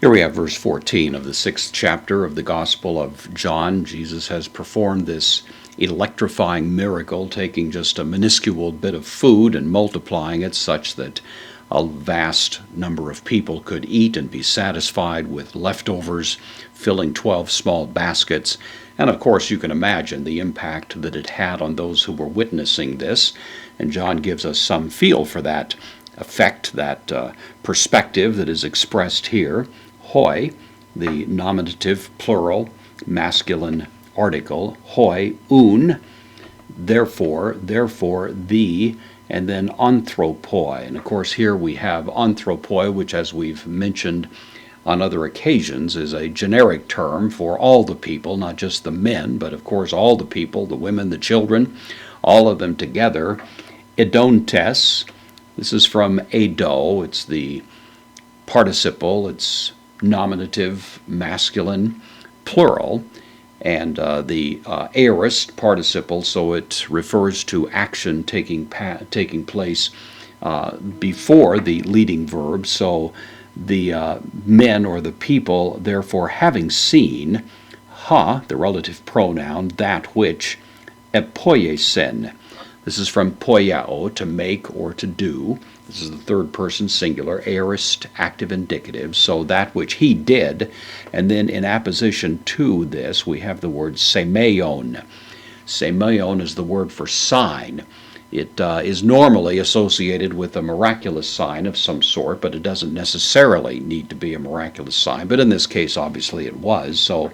Here we have verse 14 of the 6th chapter of the Gospel of John. Jesus has performed this electrifying miracle, taking just a minuscule bit of food and multiplying it such that a vast number of people could eat and be satisfied with leftovers, filling 12 small baskets. And of course, you can imagine the impact that it had on those who were witnessing this. And John gives us some feel for that effect, that perspective that is expressed here. Hoi, the nominative plural masculine article, hoi, un, therefore, the, and then anthropoi. And of course here we have anthropoi, which, as we've mentioned on other occasions, is a generic term for all the people, not just the men, but of course all the people, the women, the children, all of them together. Edontes, this is from edo, it's the participle, it's nominative masculine plural, and the aorist participle, so it refers to action taking place before the leading verb. So the men or the people, therefore, having seen, the relative pronoun, that which, epoiesen. This is from poiao, to make or to do. This is the third person singular, aorist, active indicative, so that which he did. And then in apposition to this, we have the word semeion. Semeion is the word for sign. It is normally associated with a miraculous sign of some sort, but it doesn't necessarily need to be a miraculous sign. But in this case, obviously it was. So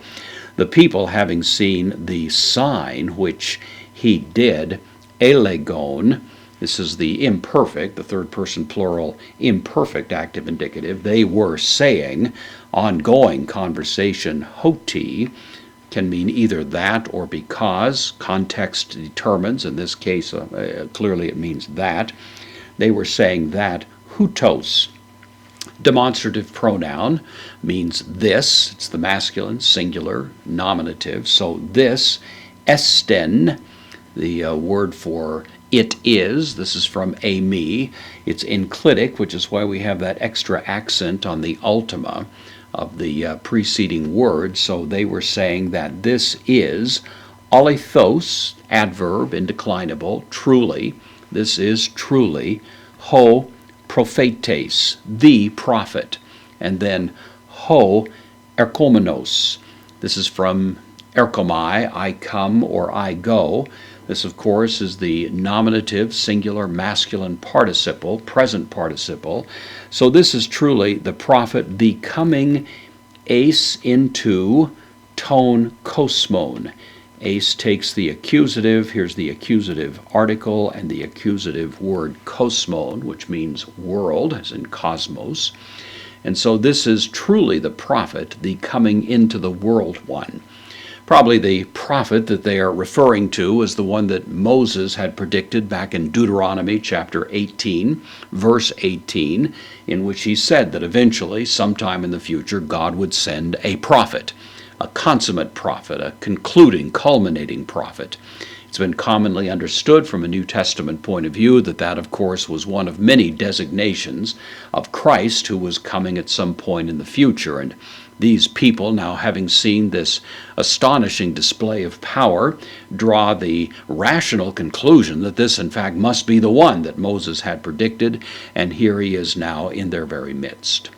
the people, having seen the sign which he did, elegon, this is the imperfect, the third person plural, imperfect active indicative. They were saying, ongoing conversation, hoti, can mean either that or because. Context determines. In this case, clearly it means that. They were saying that, hutos. Demonstrative pronoun means this. It's the masculine, singular, nominative. So this, esten, the word for it is. This is from ami. It's enclitic, which is why we have that extra accent on the ultima of the preceding word. So they were saying that this is alethos, adverb, indeclinable, truly. This is truly ho prophetes, the prophet. And then ho erkomenos. This is from erkomai, I come or I go. This, of course, is the nominative, singular, masculine participle, present participle. So this is truly the prophet, the coming eis into ton kosmon. Eis takes the accusative. Here's the accusative article and the accusative word kosmon, which means world, as in cosmos. And so this is truly the prophet, the coming into the world one. Probably the prophet that they are referring to is the one that Moses had predicted back in Deuteronomy chapter 18, verse 18, in which he said that eventually, sometime in the future, God would send a prophet, a consummate prophet, a concluding, culminating prophet. It's been commonly understood from a New Testament point of view that that, of course, was one of many designations of Christ who was coming at some point in the future. And these people, now having seen this astonishing display of power, draw the rational conclusion that this, in fact, must be the one that Moses had predicted, and here he is now in their very midst.